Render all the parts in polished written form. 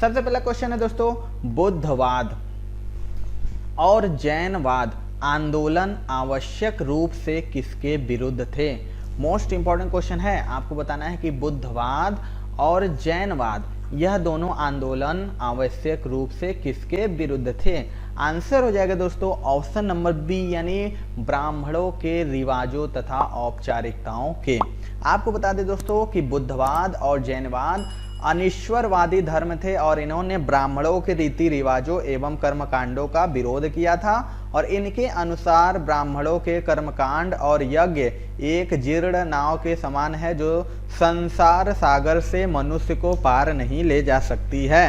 सबसे पहला क्वेश्चन है दोस्तों, बुद्धवाद और जैनवाद आंदोलन आवश्यक रूप से किसके विरुद्ध थे? मोस्ट इंपॉर्टेंट क्वेश्चन है, आपको बताना है कि बुद्धवाद और जैनवाद यह दोनों आंदोलन आवश्यक रूप से किसके विरुद्ध थे? आंसर हो जाएगा दोस्तों ऑप्शन नंबर बी, यानी ब्राह्मणों के रिवाजों तथा औपचारिकताओं के। आपको बता दें दोस्तों कि बुद्धवाद और जैनवाद अनिश्वरवादी धर्म थे और इन्होंने ब्राह्मणों के रीति रिवाजों एवं कर्मकांडों का विरोध किया था और इनके अनुसार ब्राह्मणों के कर्मकांड और यज्ञ एक जीर्ण नाव के समान है जो संसार सागर से मनुष्य को पार नहीं ले जा सकती है।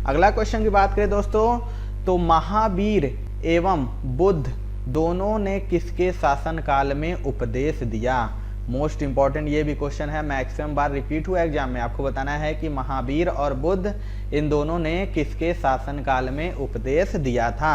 अगला क्वेश्चन की बात करें दोस्तों, तो महावीर एवं बुद्ध दोनों ने किसके शासनकाल में उपदेश दिया? मोस्ट इंपॉर्टेंट ये भी क्वेश्चन है, मैक्सिमम बार रिपीट हुआ एग्जाम में। आपको बताना है कि महावीर और बुद्ध इन दोनों ने किसके शासनकाल में उपदेश दिया था?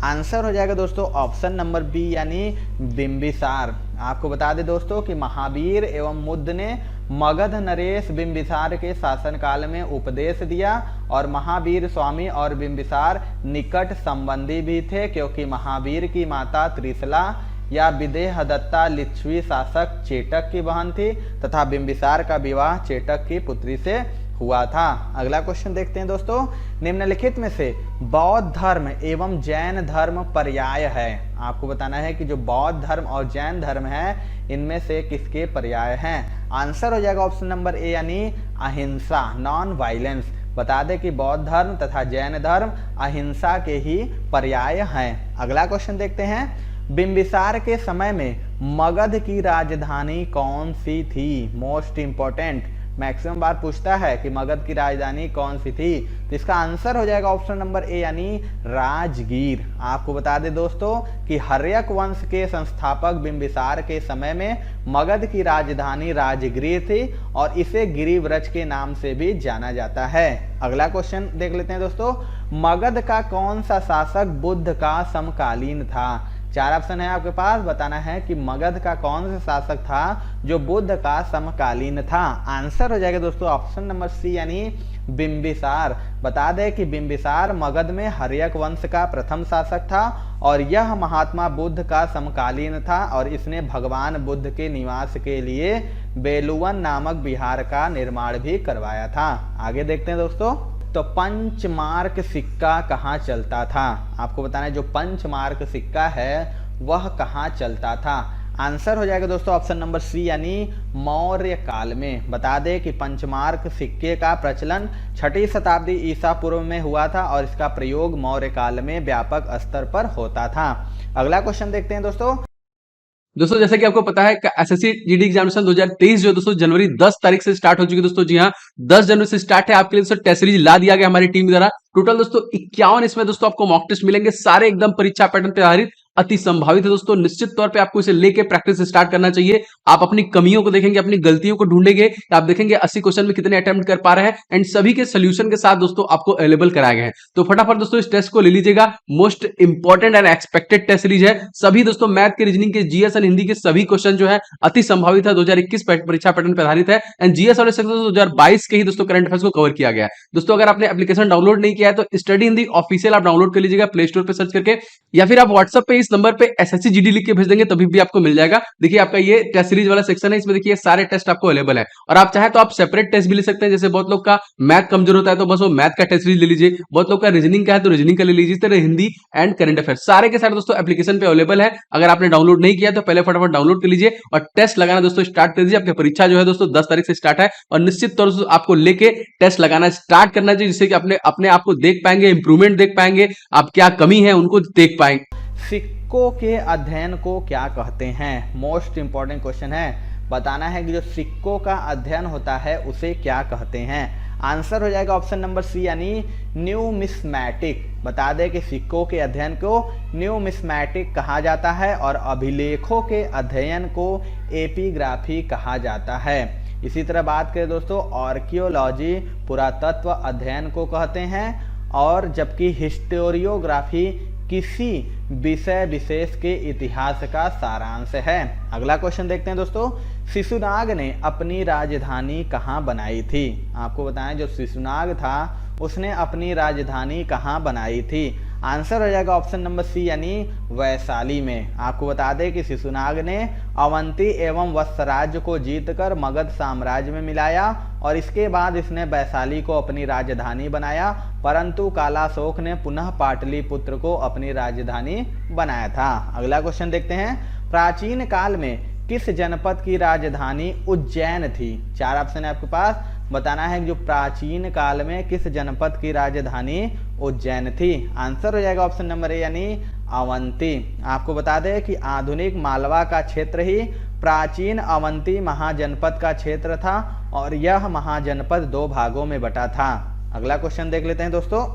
आंसर हो जाएगा दोस्तों ऑप्शन नंबर बी, यानी बिंबिसार। आपको बता दें दोस्तों कि महावीर एवं बुद्ध ने मगध नरेश बिंबिसार के शासनकाल में उपदेश दिया और महावीर स्वामी और बिंबिसार निकट संबंधी भी थे, क्योंकि महावीर की माता त्रिशला या विदेहदत्ता लिच्छवी शासक चेटक की बहन थी तथा बिंबिसार का विवाह चेटक की पुत्री से हुआ था। अगला क्वेश्चन देखते हैं दोस्तों, निम्नलिखित में से बौद्ध धर्म एवं जैन धर्म पर्याय है? आपको बताना है कि जो बौद्ध धर्म और जैन धर्म है इनमें से किसके पर्याय हैं? आंसर हो जाएगा ऑप्शन नंबर ए, यानी अहिंसा, नॉन वायलेंस। बता दें कि बौद्ध धर्म तथा जैन धर्म अहिंसा के ही पर्याय हैं। अगला क्वेश्चन देखते हैं, बिंबिसार के समय में मगध की राजधानी कौन सी थी? मोस्ट इंपॉर्टेंट, मैक्सिमम बार पूछता है कि मगध की राजधानी कौन सी थी, तो इसका आंसर हो जाएगा ऑप्शन नंबर ए, यानी राजगीर। आपको बता दें दोस्तों कि हर्यक वंश के संस्थापक बिंबिसार के समय में मगध की राजधानी राजगीर थी और इसे गिरिव्रज के नाम से भी जाना जाता है। अगला क्वेश्चन देख लेते हैं दोस्तों, मगध का कौन सा शासक बुद्ध का समकालीन था? चार ऑप्शन है आपके पास, बताना है कि मगध का कौन सा शासक था जो बुद्ध का समकालीन था। आंसर हो जाएगा दोस्तों ऑप्शन नंबर सी, यानी बिंबिसार। बता दें कि बिंबिसार मगध में हर्यक वंश का प्रथम शासक था और यह महात्मा बुद्ध का समकालीन था और इसने भगवान बुद्ध के निवास के लिए बेलुवन नामक विहार का निर्माण भी करवाया था। आगे देखते हैं दोस्तों, तो पंचमार्क सिक्का कहाँ चलता था? आपको बताना है जो पंचमार्क सिक्का है वह कहाँ चलता था? आंसर हो जाएगा दोस्तों ऑप्शन नंबर सी, यानी मौर्य काल में। बता दें कि पंचमार्क सिक्के का प्रचलन 6वीं शताब्दी ईसा पूर्व में हुआ था और इसका प्रयोग मौर्य काल में व्यापक स्तर पर होता था। अगला क्वेश्चन देखते हैं दोस्तों जैसे कि आपको पता है कि एसएससी जीडी एग्जामिनेशन 2023 जो है दोस्तों जनवरी 10 तारीख से स्टार्ट हो चुकी है दोस्तों। जी हाँ, 10 जनवरी से स्टार्ट है। आपके लिए दोस्तों टेस्ट सीरीज ला दिया गया हमारी टीम द्वारा। टोटल दोस्तों 51 इसमें दोस्तों आपको मॉक टेस्ट मिलेंगे, सारे एकदम परीक्षा पैटर्न पे आधारित, अति संभावित है दोस्तों। निश्चित तौर पे आपको इसे लेके प्रैक्टिस स्टार्ट करना चाहिए। आप अपनी कमियों को देखेंगे, अपनी गलतियों को ढूंढेंगे, आप देखेंगे 80 क्वेश्चन में कितने अटेम्प्ट कर पा रहे हैं एंड सभी के सोल्यूशन के साथ दोस्तों आपको अवेलेबल कराए गए हैं। तो फटाफट दोस्तों इस टेस्ट को ले लीजिएगा। Most important and expected test series है। सभी दोस्तों मैथ के, रीजनिंग के, जीएस एंड हिंदी के सभी क्वेश्चन जो है अति संभावित है, 2021 परीक्षा पैटर्न पर आधारित है एंड जीएस और 2022 के ही दोस्तों करंट अफेयर्स को कवर किया गया है। दोस्तों अगर आपने एप्लीकेशन डाउनलोड नहीं किया है तो स्टडी हिंदी ऑफिशियल आप डाउनलोड कर लीजिएगा प्ले स्टोर पे सर्च करके, या फिर आप व्हाट्सएप पे इस नंबर पे एसएससी जीडी लिख के भेज देंगे तभी भी आपको मिल जाएगा। देखिए आपका ये टेस्ट सीरीज वाला सेक्शन है, इसमें देखिए सारे टेस्ट आपको अवेलेबल है और आप चाहे तो आप सेपरेट टेस्ट भी ले सकते हैं। जैसे बहुत लोग का मैथ कमजोर होता है तो बस वो मैथ का टेस्ट सीरीज ले लीजिए, बहुत लोग का रीजनिंग का है तो रीजनिंग का ले लीजिए, तरह हिंदी एंड करंट अफेयर सारे के सारे दोस्तों एप्लीकेशन पे अवेलेबल है। अगर आपने डाउनलोड नहीं किया तो पहले फटाफट डाउनलोड कर लीजिए और टेस्ट लगाना दोस्तों स्टार्ट कर दीजिए। आपकी परीक्षा जो है दोस्तों 10 तारीख से स्टार्ट है और निश्चित तौर से आपको लेके टेस्ट लगाना स्टार्ट करना चाहिए, जिससे कि अपने आप को देख पाएंगे, इंप्रूवमेंट देख पाएंगे, आप क्या कमी है उनको देख पाएंगे। सिक्कों के अध्ययन को क्या कहते हैं? मोस्ट इंपॉर्टेंट क्वेश्चन है। बताना है कि जो सिक्कों का अध्ययन होता है उसे क्या कहते हैं? आंसर हो जाएगा ऑप्शन नंबर सी, यानी न्यूमिस्मैटिक। बता दें कि सिक्कों के अध्ययन को न्यूमिस्मैटिक कहा जाता है और अभिलेखों के अध्ययन को एपिग्राफी कहा जाता है। इसी तरह बात करें दोस्तों, आर्कियोलॉजी पुरातत्व अध्ययन को कहते हैं और जबकि हिस्टोरियोग्राफी किसी विषय विशेष के इतिहास का सारांश है। अगला क्वेश्चन देखते हैं दोस्तों, शिशुनाग ने अपनी राजधानी कहाँ बनाई थी? आपको बताएं जो शिशुनाग था उसने अपनी राजधानी कहाँ बनाई थी? आंसर हो जाएगा ऑप्शन नंबर सी यानी वैशाली में। आपको बता दें कि शिशुनाग ने अवंती एवं वत्सराज्य को जीतकर मगध साम्राज्य में मिलाया और इसके बाद इसने वैशाली को अपनी राजधानी बनाया, परंतु कालाशोक ने पुनः पाटलिपुत्र को अपनी राजधानी बनाया था। अगला क्वेश्चन देखते हैं, प्राचीन काल में किस जनपद की राजधानी उज्जैन थी? चार ऑप्शन है आपके पास, बताना है कि जो प्राचीन काल में किस जनपद की राजधानी उज्जैन थी। आंसर हो जाएगा ऑप्शन नंबर ए यानी अवंती। आपको बता दें कि आधुनिक मालवा का क्षेत्र ही प्राचीन अवंती महाजनपद का क्षेत्र था और यह महाजनपद 2 भागों में बटा था। अगला क्वेश्चन देख लेते हैं दोस्तों।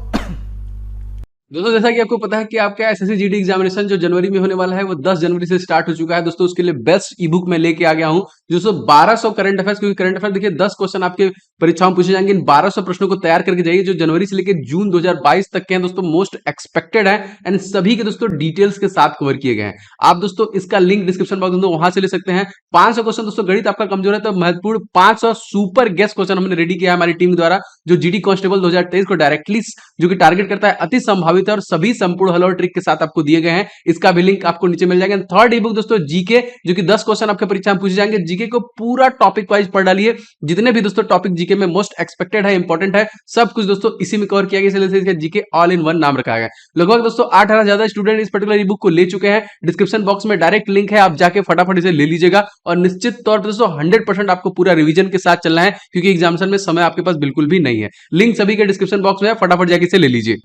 दोस्तों जैसा कि आपको पता है कि आपका एसएससी जीडी एग्जामिनेशन जो जनवरी में होने वाला है वो 10 जनवरी से स्टार्ट हो चुका है। दोस्तों उसके लिए बेस्ट ई बुक मैं लेके आ गया हूं दोस्तों 1200 करंट अफेयर्स, क्योंकि करंट अफेयर देखिए 10 क्वेश्चन आपके परीक्षाओं में पूछे जाएंगे। इन 1200 प्रश्नों को तैयार करके जाइए जो जनवरी से लेकर जून 2022 तक के हैं दोस्तों, मोस्ट एक्सपेक्टेड है एंड सभी के दोस्तों डिटेल्स के साथ कवर किए गए हैं। आप दोस्तों इसका लिंक डिस्क्रिप्शन बॉक्स में वहां से ले सकते हैं। 500 क्वेश्चन दोस्तों, गणित आपका कमजोर है तो महत्वपूर्ण 500 सुपर गेस्ट क्वेश्चन हमने रेडी किया है हमारी टीम द्वारा, जो जीडी कांस्टेबल 2023 को डायरेक्टली जो कि टारगेट करता है, अति संभावित है और सभी संपूर्ण हल और ट्रिक के साथ आपको दिए गए हैं। इसका भी लिंक आपको नीचे मिल जाएगा। थर्ड ई बुक दोस्तों जीके, जो कि 10 क्वेश्चन आपके परीक्षा में पूछे जाएंगे। जीके को पूरा टॉपिक वाइज पढ़ डालिए, जितने भी दोस्तों टॉपिक जीके में मोस्ट एक्सपेक्टेड है, इंपॉर्टेंट है, सब कुछ दोस्तों इसी में कवर किया गया, इसलिए जीके ऑल इन वन नाम रखा गया है। लगभग दोस्तों 8,000 ज्यादा स्टूडेंट इस पर्टिकुलर ई बुक को ले चुके हैं। डिस्क्रिप्शन बॉक्स में डायरेक्ट लिंक है, आप जाके फटाफट इसे ले लीजिएगा और निश्चित तौर पर दोस्तों 100% आपको पूरा रिवीजन के साथ चलना है, क्योंकि एग्जामिनेशन में समय आपके पास बिल्कुल भी नहीं है। लिंक सभी के डिस्क्रिप्शन बॉक्स में है, फटाफट जाके इसे ले लीजिए।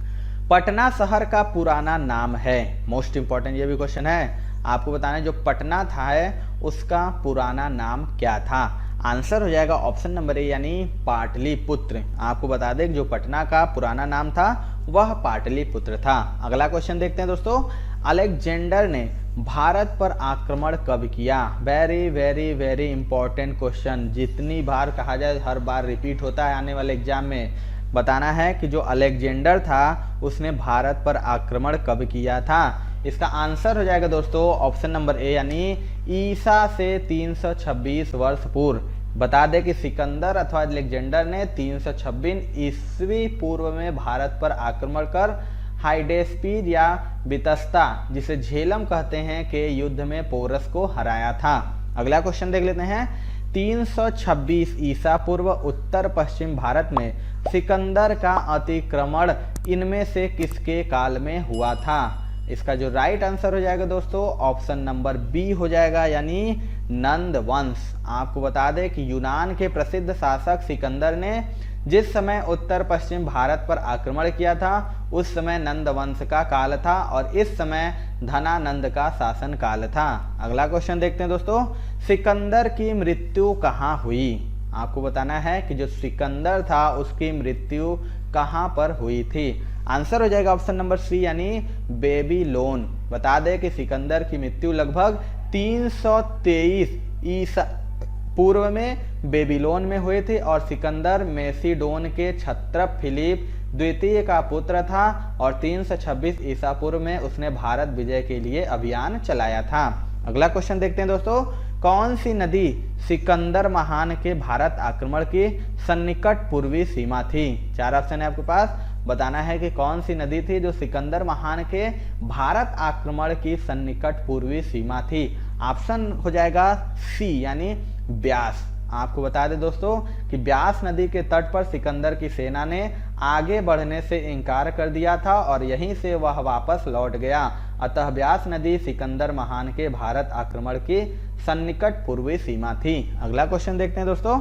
पटना शहर का पुराना नाम है, मोस्ट इंपॉर्टेंट ये भी क्वेश्चन है, आपको बताना है जो पटना था है उसका पुराना नाम क्या था। आंसर हो जाएगा ऑप्शन नंबर ए यानी पाटलिपुत्र। आपको बता दें कि जो पटना का पुराना नाम था वह पाटलिपुत्र था। अगला क्वेश्चन देखते हैं दोस्तों, अलेक्जेंडर ने भारत पर आक्रमण कब किया? Very very very important question, जितनी बार कहा जाए हर बार रिपीट होता है आने वाले एग्जाम में। बताना है कि जो अलेक्जेंडर था उसने भारत पर आक्रमण कब किया था। इसका आंसर हो जाएगा दोस्तों ऑप्शन नंबर ए यानी ईसा से 326 वर्ष पूर्व। बता दें कि सिकंदर अथवा अलेक्जेंडर ने 326 ईस्वी पूर्व में भारत पर आक्रमण कर हाइडेस्पीड या बितस्ता, जिसे झेलम कहते हैं, के युद्ध में पोरस को हराया था। अगला क्वेश्चन देख लेते हैं, 326 ईसा पूर्व उत्तर पश्चिम भारत में सिकंदर का अतिक्रमण इनमें से किसके काल में हुआ था? इसका जो राइट आंसर हो जाएगा दोस्तों ऑप्शन नंबर बी हो जाएगा यानी नंद वंश। आपको बता दें कि यूनान के प्रसिद्ध शासक सिकंदर ने जिस समय उत्तर पश्चिम भारत पर आक्रमण किया था उस समय नंद वंश का काल था और इस समय धनानंद का शासन काल था। अगला क्वेश्चन देखते हैं दोस्तों, सिकंदर की मृत्यु कहाँ हुई? आपको बताना है कि जो सिकंदर था उसकी मृत्यु कहाँ पर हुई थी। आंसर हो जाएगा ऑप्शन नंबर सी यानी बेबीलोन। बता दें कि सिकंदर की मृत्यु लगभग 323 ईसा पूर्व में बेबीलोन में हुए थे और सिकंदर मेसिडोन के क्षत्रप फिलिप द्वितीय का पुत्र था और 326 ईसा पूर्व में उसने भारत विजय के लिए अभियान चलाया था। अगला क्वेश्चन देखते हैं दोस्तों, कौन सी नदी सिकंदर महान के भारत आक्रमण की सन्निकट पूर्वी सीमा थी? चार ऑप्शन है आपके पास, बताना है कि कौन सी नदी थी जो सिकंदर महान के भारत आक्रमण की सन्निकट पूर्वी सीमा थी। ऑप्शन हो जाएगा सी यानी ब्यास। आपको बता दें दोस्तों कि ब्यास नदी के तट पर सिकंदर की सेना ने आगे बढ़ने से इनकार कर दिया था और यहीं से वह वापस लौट गया। अतः ब्यास नदी सिकंदर महान के भारत आक्रमण की सन्निकट पूर्वी सीमा थी। अगला क्वेश्चन देखते हैं दोस्तों,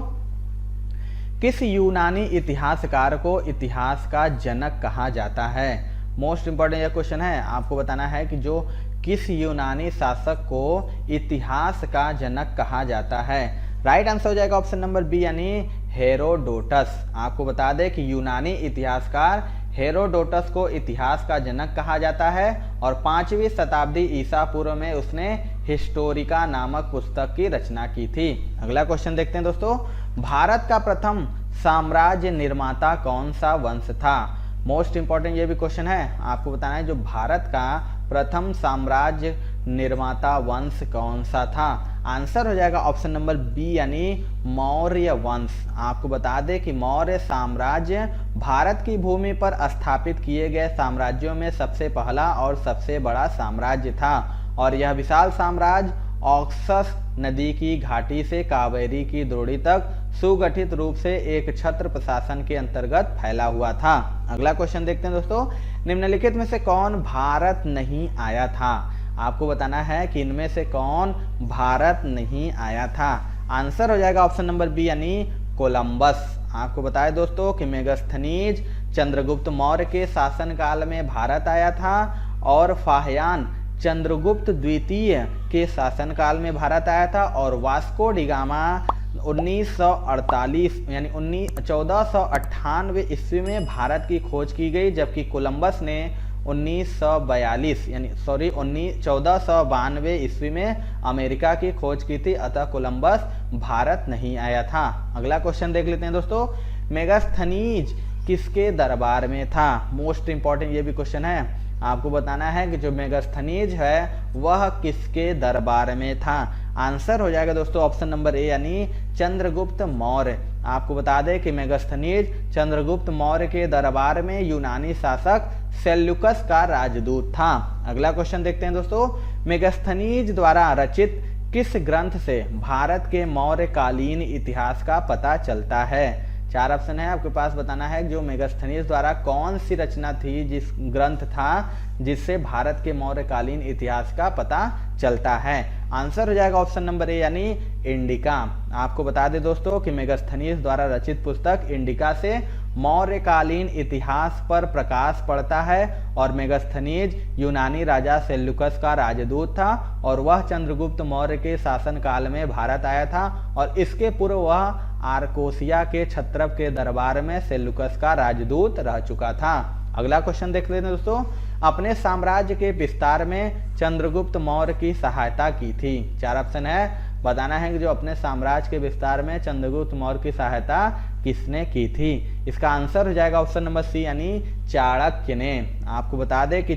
किस यूनानी इतिहासकार को इतिहास का जनक कहा जाता है? मोस्ट इंपॉर्टेंट यह क्वेश्चन है। आपको बताना है कि जो किस यूनानी शासक को इतिहास का जनक कहा जाता है। राइट आंसर हो जाएगा ऑप्शन नंबर बी यानी हेरोडोटस। आपको बता दें कि यूनानी इतिहासकार हेरोडोटस को इतिहास का जनक कहा जाता है और 5वीं शताब्दी ईसा पूर्व में उसने हिस्टोरिका नामक पुस्तक की रचना की थी। अगला क्वेश्चन देखते हैं दोस्तों, भारत का प्रथम साम्राज्य निर्माता कौन सा वंश था? मोस्ट इंपॉर्टेंट ये भी क्वेश्चन है। आपको बताना है जो भारत का प्रथम साम्राज्य निर्माता वंश कौन सा था? आंसर हो जाएगा ऑप्शन नंबर बी यानी मौर्य वंश। आपको बता दें कि मौर्य साम्राज्य भारत की भूमि पर स्थापित किए गए साम्राज्यों में सबसे पहला और सबसे बड़ा साम्राज्य था और यह विशाल साम्राज्य ऑक्सस नदी की घाटी से कावेरी की द्रोणी तक सुगठित रूप से एक छत्र प्रशासन के अंतर्गत फैला हुआ था। अगला क्वेश्चन देखते हैं दोस्तों, निम्नलिखित में से कौन भारत नहीं आया था? आपको बताना है कि इनमें से कौन भारत नहीं आया था। आंसर हो जाएगा ऑप्शन नंबर बी यानी कोलंबस। आपको बताएं दोस्तों कि मेगास्थनीज चंद्रगुप्त मौर्य के शासनकाल में भारत आया था और फाहियान चंद्रगुप्त द्वितीय के शासनकाल में भारत आया था और वास्को डी गामा 1948 यानी 1498 ईस्वी में भारत की खोज की गई, जबकि कोलंबस ने 1492 ईस्वी में अमेरिका की खोज की थी, अतः कोलंबस भारत नहीं आया था। अगला क्वेश्चन देख लेते हैं दोस्तों, मेगास्थनीज किसके दरबार में था? मोस्ट इंपॉर्टेंट ये भी क्वेश्चन है। आपको बताना है कि जो मेगास्थनीज है वह किसके दरबार में था। आंसर हो जाएगा दोस्तों ऑप्शन नंबर ए यानी चंद्रगुप्त मौर्य। आपको बता दें कि मेगास्थनीज चंद्रगुप्त मौर्य के दरबार में यूनानी शासक सेल्यूकस का राजदूत था। अगला क्वेश्चन देखते हैं दोस्तों, मेगास्थनीज द्वारा रचित किस ग्रंथ से भारत के मौर्यकालीन इतिहास का पता चलता है? 4 ऑप्शन है आपके पास, बताना है जो मेगास्थनीज द्वारा कौन सी रचना थी, जिस ग्रंथ था जिससे भारत के मौर्यकालीन इतिहास का पता चलता है। आंसर हो जाएगा ऑप्शन नंबर ए यानी इंडिका। आपको बता दें दोस्तों कि मेगास्थनीज द्वारा रचित पुस्तक इंडिका से मौर्यकालीन इतिहास पर प्रकाश पड़ता है और मेगास्थनीज यूनानी राजा सेल्यूकस का राजदूत था और वह चंद्रगुप्त मौर्य के शासनकाल में भारत आया था और इसके पूर्व वह आर्कोसिया के क्षत्रप के दरबार में सेल्यूकस का राजदूत रह चुका था। अगला क्वेश्चन देख लेते हैं दोस्तों, अपने साम्राज्य के विस्तार में चंद्रगुप्त मौर्य की सहायता की थी। 4 ऑप्शन है, बताना है कि जो अपने साम्राज्य के विस्तार में चंद्रगुप्त मौर्य की सहायता किसने की थी। इसका आंसर हो जाएगा ऑप्शन नंबर सी यानी चाणक्य ने। आपको बता दें कि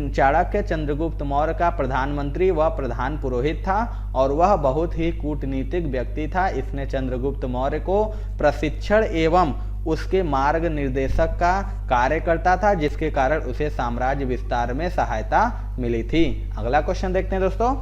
चाणक्य चंद्रगुप्त मौर्य का प्रधानमंत्री व प्रधान पुरोहित था और वह बहुत ही कूटनीतिक व्यक्ति था। इसने चंद्रगुप्त मौर्य को प्रशिक्षण एवं उसके मार्ग निर्देशक का कार्य करता था, जिसके कारण उसे साम्राज्य विस्तार में सहायता मिली थी। अगला क्वेश्चन देखते हैं दोस्तों,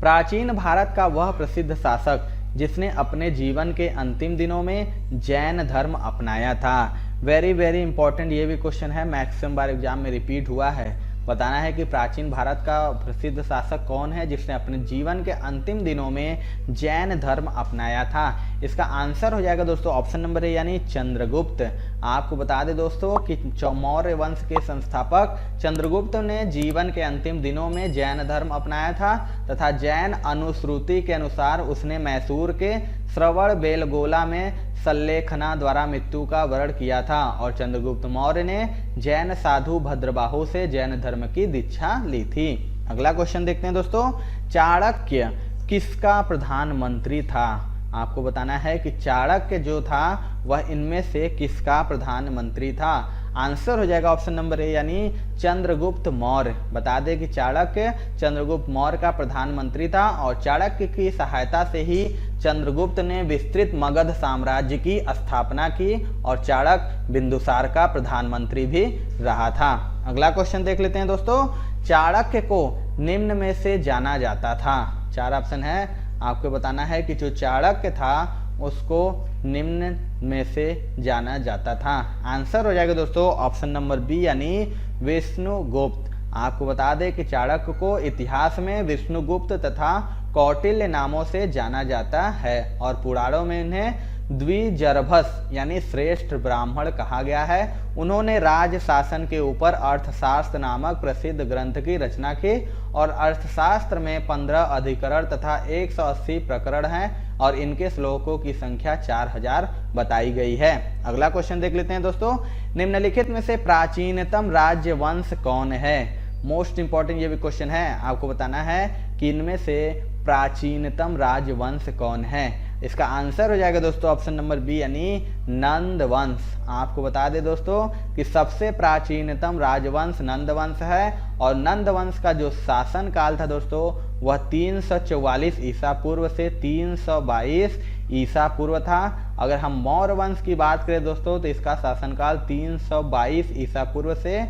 प्राचीन भारत का वह प्रसिद्ध शासक जिसने अपने जीवन के अंतिम दिनों में जैन धर्म अपनाया था। वेरी इंपॉर्टेंट ये भी क्वेश्चन है, मैक्सिमम बार एग्जाम में रिपीट हुआ है। बताना है कि प्राचीन भारत का प्रसिद्ध शासक कौन है जिसने अपने जीवन के अंतिम दिनों में जैन धर्म अपनाया था। इसका आंसर हो जाएगा दोस्तों ऑप्शन नंबर ए यानी चंद्रगुप्त। आपको बता दें दोस्तों कि मौर्य वंश के संस्थापक चंद्रगुप्त ने जीवन के अंतिम दिनों में जैन धर्म अपनाया था तथा जैन अनुश्रुति के अनुसार उसने मैसूर के श्रवण बेलगोला में सल्लेखना द्वारा मृत्यु का वरण किया था और चंद्रगुप्त मौर्य ने जैन साधु भद्रबाहु से जैन धर्म की दीक्षा ली थी। अगला क्वेश्चन देखते हैं दोस्तों, चाणक्य किसका प्रधानमंत्री था? आपको बताना है कि चाणक्य जो था वह इनमें से किसका प्रधानमंत्री था। आंसर हो जाएगा ऑप्शन नंबर ए यानी चंद्रगुप्त मौर्य। बता दें कि चाणक्य चंद्रगुप्त मौर्य का प्रधानमंत्री था और चाणक्य की सहायता से ही चंद्रगुप्त ने विस्तृत मगध साम्राज्य की स्थापना की और चाणक्य बिंदुसार का प्रधानमंत्री भी रहा था। अगला क्वेश्चन देख लेते हैं दोस्तों, चाणक्य को निम्न में से जाना जाता था। 4 ऑप्शन है, आपको बताना है कि जो चाणक्य था उसको निम्न में से जाना जाता था। आंसर हो जाएगा दोस्तों ऑप्शन नंबर बी यानी विष्णुगुप्त। आपको बता दें कि चाणक्य को इतिहास में विष्णुगुप्त तथा कौटिल्य नामों से जाना जाता है और पुराणों में इन्हें द्विजर्भस यानी श्रेष्ठ ब्राह्मण कहा गया है। उन्होंने राज शासन के ऊपर अर्थशास्त्र नामक प्रसिद्ध ग्रंथ की रचना की और अर्थशास्त्र में 15 अधिकरण तथा 180 प्रकरण हैं और इनके श्लोकों की संख्या 4000 बताई गई है। अगला क्वेश्चन देख लेते हैं दोस्तों, निम्नलिखित में से प्राचीनतम राज्य वंश कौन है? मोस्ट इंपॉर्टेंट ये भी क्वेश्चन है, आपको बताना है कि इनमें से प्राचीनतम राजवंश कौन है। इसका आंसर हो जाएगा दोस्तों ऑप्शन नंबर बी यानी नंद वंश। आपको बता दें दोस्तों कि सबसे प्राचीनतम राजवंश नंद वंश है और नंद वंश का जो शासन काल था दोस्तों वह 344 ईसा पूर्व से 322 ईसा पूर्व था। अगर हम मौर्य वंश की बात करें दोस्तों तो इसका शासनकाल 322 ईसा पूर्व से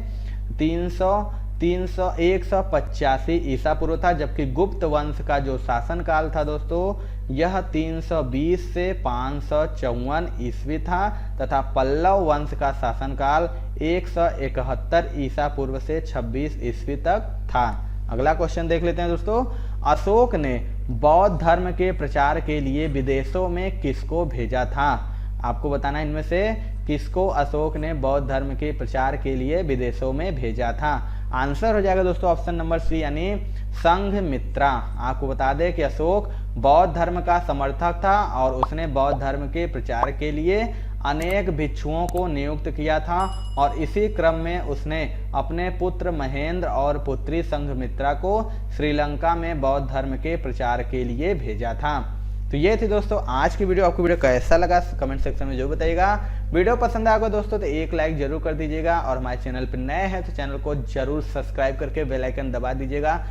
185 ईसा पूर्व था, जबकि गुप्त वंश का जो शासनकाल था दोस्तों यह 320 से 554 ईस्वी था तथा पल्लव वंश का शासनकाल 171 ईसा पूर्व से 26 ईस्वी तक था। अगला क्वेश्चन देख लेते हैं दोस्तों। अशोक ने बौद्ध धर्म के प्रचार के लिए विदेशों में किसको भेजा था? आपको बताना है इनमें से किसको अशोक ने बौद्ध धर्म के प्रचार के लिए विदेशों में भेजा था। आंसर हो जाएगा दोस्तों ऑप्शन नंबर सी यानी संघमित्रा। आपको बता दें कि अशोक बौद्ध धर्म का समर्थक था और उसने बौद्ध धर्म के प्रचार के लिए अनेक भिक्षुओं को नियुक्त किया था और इसी क्रम में उसने अपने पुत्र महेंद्र और पुत्री संघमित्रा को श्रीलंका में बौद्ध धर्म के प्रचार के लिए भेजा था। तो ये थी दोस्तों आज की वीडियो। आपको वीडियो कैसा लगा कमेंट सेक्शन में जरूर बताइएगा। वीडियो पसंद आएगा दोस्तों तो एक लाइक जरूर कर दीजिएगा और हमारे चैनल पर नए हैं तो चैनल को जरूर सब्सक्राइब करके बेल आइकन दबा दीजिएगा।